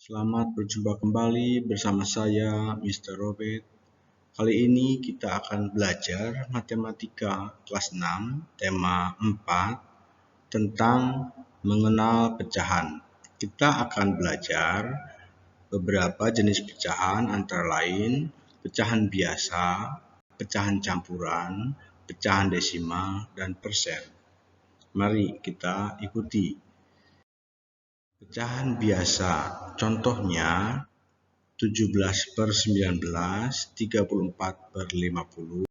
Selamat berjumpa kembali bersama saya, Mr. Robert. Kali ini kita akan belajar matematika kelas 6, tema 4, tentang mengenal pecahan. Kita akan belajar beberapa jenis pecahan antara lain pecahan biasa, pecahan campuran, pecahan desimal, dan persen. Mari kita ikuti. Pecahan biasa, contohnya 17/19, 34/50,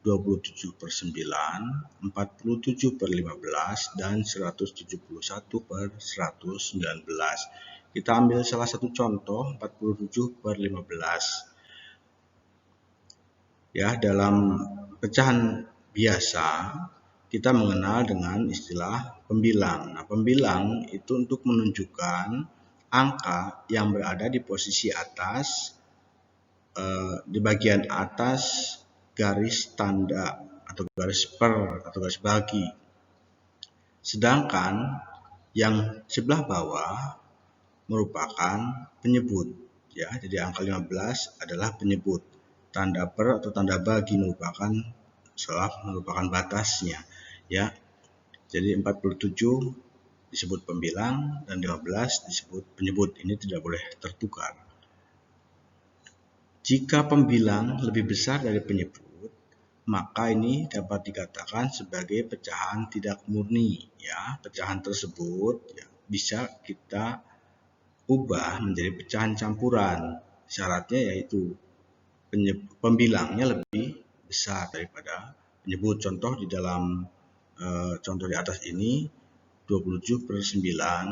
27/9, 47/15, dan 171/119. Kita ambil salah satu contoh 47/15. Ya, dalam pecahan biasa kita mengenal dengan istilah pembilang. Nah, pembilang itu untuk menunjukkan angka yang berada di posisi atas, di bagian atas garis tanda atau garis per atau garis bagi. Sedangkan yang sebelah bawah merupakan penyebut, ya. Jadi angka 15 adalah penyebut. Tanda per atau tanda bagi merupakan batasnya, ya. Jadi 47 disebut pembilang dan 15 disebut penyebut. Ini tidak boleh tertukar. Jika pembilang lebih besar dari penyebut, maka ini dapat dikatakan sebagai pecahan tidak murni, ya. Pecahan tersebut ya, bisa kita ubah menjadi pecahan campuran. Syaratnya yaitu pembilangnya lebih besar daripada penyebut. Contoh di dalam contoh di atas ini 27/9,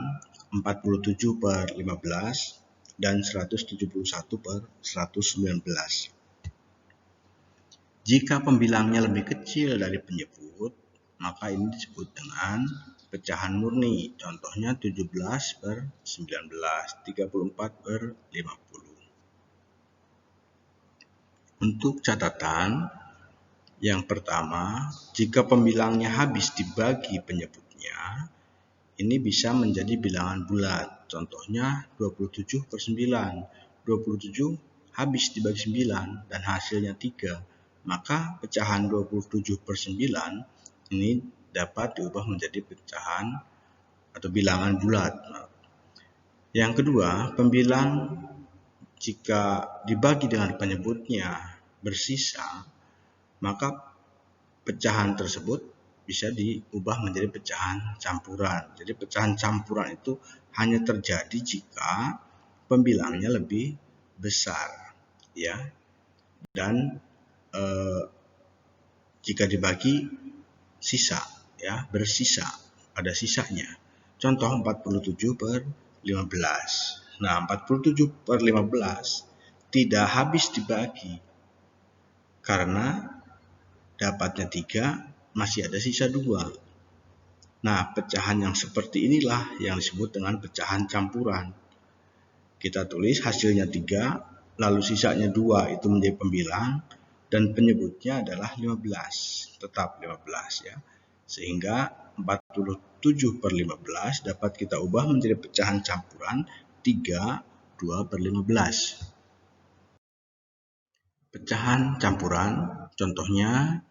47/15, dan 171/119. Jika pembilangnya lebih kecil dari penyebut, maka ini disebut dengan pecahan murni. Contohnya 17/19, 34/50. Untuk catatan, yang pertama, jika pembilangnya habis dibagi penyebutnya, ini bisa menjadi bilangan bulat. Contohnya 27/9. 27 habis dibagi 9 dan hasilnya 3. Maka pecahan 27/9 ini dapat diubah menjadi pecahan atau bilangan bulat. Yang kedua, pembilang jika dibagi dengan penyebutnya bersisa, maka pecahan tersebut bisa diubah menjadi pecahan campuran. Jadi pecahan campuran itu hanya terjadi jika pembilangnya lebih besar, ya, dan jika dibagi sisa, ya, bersisa, ada sisanya. Contoh 47/15. Nah, 47/15 tidak habis dibagi karena dapatnya 3, masih ada sisa 2. Nah, pecahan yang seperti inilah yang disebut dengan pecahan campuran. Kita tulis hasilnya 3, lalu sisanya 2 itu menjadi pembilang, dan penyebutnya adalah 15, tetap 15, ya. Sehingga 47/15 dapat kita ubah menjadi pecahan campuran 32/15. Pecahan campuran, contohnya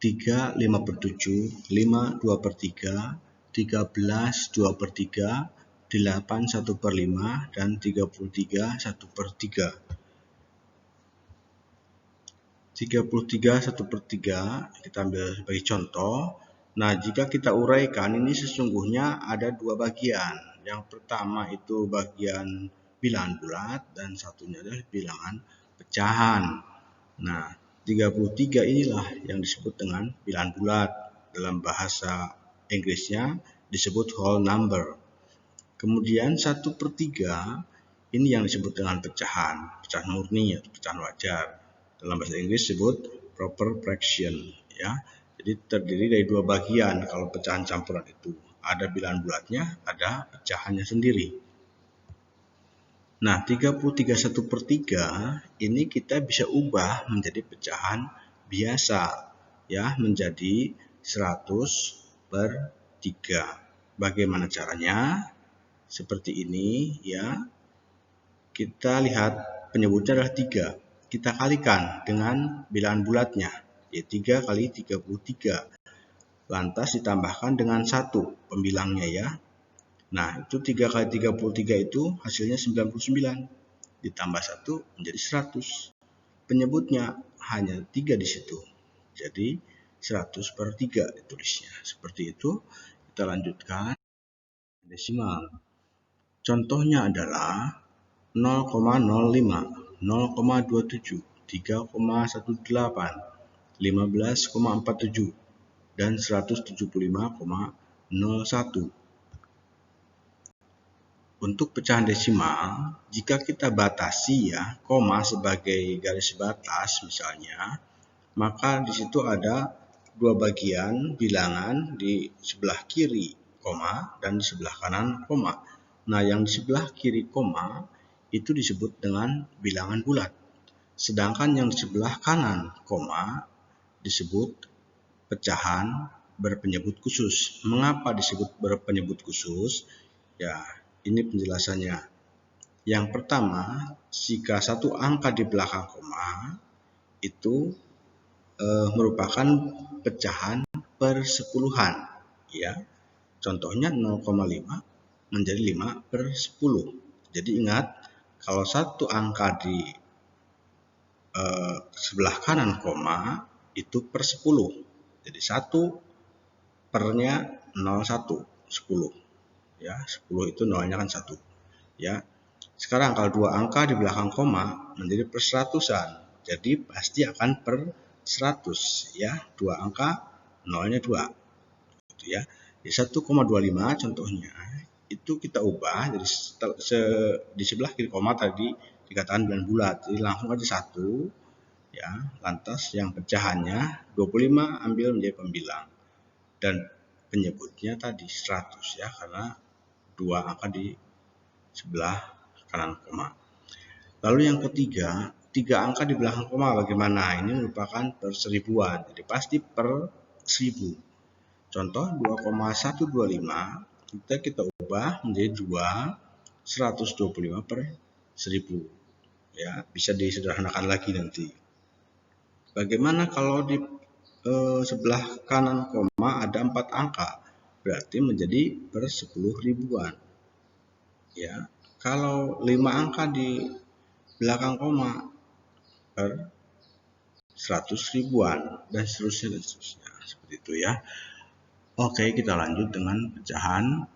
3 5/7, 5 2/3, 13 2/3, 8 1/5, dan 33 1/3. 33 1/3 kita ambil sebagai contoh. Nah, jika kita uraikan, ini sesungguhnya ada dua bagian. Yang pertama itu bagian bilangan bulat dan satunya adalah bilangan pecahan. Nah, 33 inilah yang disebut dengan bilangan bulat. Dalam bahasa Inggrisnya disebut whole number. Kemudian 1/3 ini yang disebut dengan pecahan murni atau pecahan wajar. Dalam bahasa Inggris disebut proper fraction, ya. Jadi terdiri dari dua bagian kalau pecahan campuran itu. Ada bilangan bulatnya, ada pecahannya sendiri. Nah, 33 1/3 ini kita bisa ubah menjadi pecahan biasa, ya, menjadi 100/3. Bagaimana caranya? seperti ini ya. Kita lihat penyebutnya adalah 3. Kita kalikan dengan bilangan bulatnya, ya 3 kali 33. Lantas ditambahkan dengan 1 pembilangnya ya. Nah, itu 3 kali 33 itu hasilnya 99. Ditambah 1 menjadi 100. Penyebutnya hanya 3 di situ. Jadi 100/3 ditulisnya. Seperti itu. Kita lanjutkan desimal. Contohnya adalah 0,05, 0,27, 3,18, 15,47, dan 175,01. Untuk pecahan desimal, jika kita batasi ya, koma sebagai garis batas misalnya, maka di situ ada dua bagian bilangan, di sebelah kiri koma dan di sebelah kanan koma. Nah, yang di sebelah kiri koma itu disebut dengan bilangan bulat. Sedangkan yang di sebelah kanan koma disebut pecahan berpenyebut khusus. Mengapa disebut berpenyebut khusus? Ya, ini penjelasannya. Yang pertama, jika satu angka di belakang koma itu merupakan pecahan persepuluhan. Ya, contohnya 0,5 menjadi 5/10. Jadi ingat, kalau satu angka di sebelah kanan koma itu per 10. Jadi 1 pernya 0,1, 10. Ya, 10 itu nolnya kan 1. Ya. Sekarang kalau dua angka di belakang koma menjadi per seratusan. Jadi pasti akan per 100 ya. Dua angka nolnya 2. Gitu ya. Di 1,25 contohnya itu kita ubah jadi di sebelah kiri koma tadi dikatakan bilangan bulat. Jadi langsung aja 1 ya. Lantas yang pecahannya 25 ambil menjadi pembilang. Dan penyebutnya tadi 100 ya, karena dua angka di sebelah kanan koma. Lalu yang ketiga, 3 angka di belakang koma bagaimana? Ini merupakan per seribuan, jadi pasti per 1000. Contoh 2,125 kita ubah menjadi 125/1000. Ya, bisa disederhanakan lagi nanti. Bagaimana kalau di sebelah kanan koma ada 4 angka? Berarti menjadi per 10 ribuan. Ya, kalau 5 angka di belakang koma per 100 ribuan dan seterusnya. Seperti itu ya. Oke, kita lanjut dengan pecahan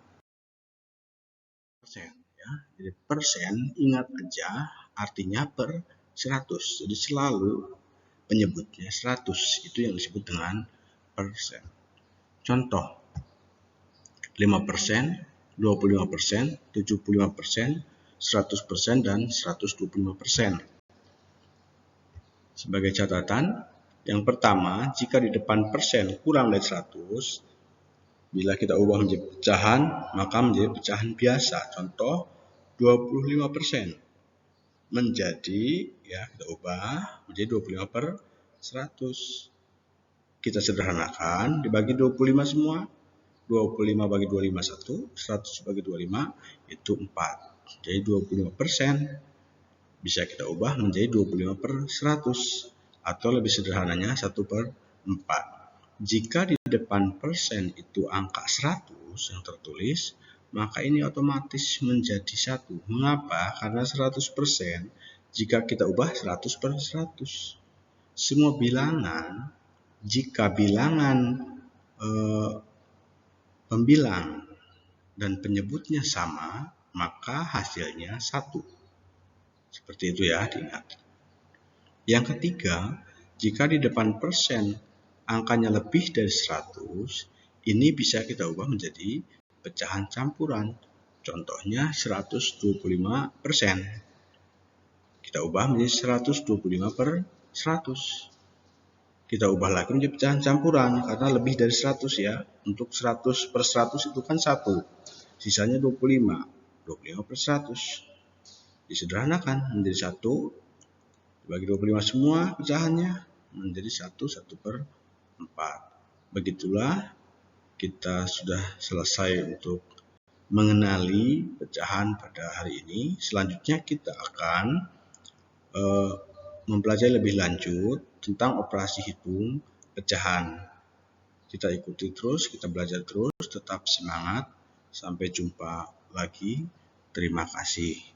persen ya. Jadi persen ingat aja artinya per 100. Jadi selalu penyebutnya 100. Itu yang disebut dengan persen. Contoh 5%, 25%, 75%, 100% dan 125%. Sebagai catatan, yang pertama, jika di depan persen kurang dari 100, bila kita ubah menjadi pecahan, maka menjadi pecahan biasa. Contoh 25% menjadi, ya kita ubah menjadi 25/100. Kita sederhanakan, dibagi 25 semua. 25 bagi 25 1, 100 bagi 25 itu 4. Jadi 25% bisa kita ubah menjadi 25/100 atau lebih sederhananya 1/4. Jika di depan persen itu angka 100 yang tertulis, maka ini otomatis menjadi 1. Mengapa? Karena 100% jika kita ubah 100/100. Semua bilangan, jika bilangan pembilang dan penyebutnya sama, maka hasilnya 1. Seperti itu ya, diingat. Yang ketiga, jika di depan persen angkanya lebih dari 100, ini bisa kita ubah menjadi pecahan campuran. Contohnya 125%. Kita ubah menjadi 125/100. Kita ubah lagi menjadi pecahan campuran karena lebih dari 100 ya. Untuk 100/100 itu kan 1. Sisanya 25. 25/100. Disederhanakan menjadi 1. Bagi 25 semua pecahannya menjadi 1/4. Begitulah kita sudah selesai untuk mengenali pecahan pada hari ini. Selanjutnya kita akan mempelajari lebih lanjut tentang operasi hitung pecahan. Kita ikuti terus, kita belajar terus, tetap semangat. Sampai jumpa lagi. Terima kasih.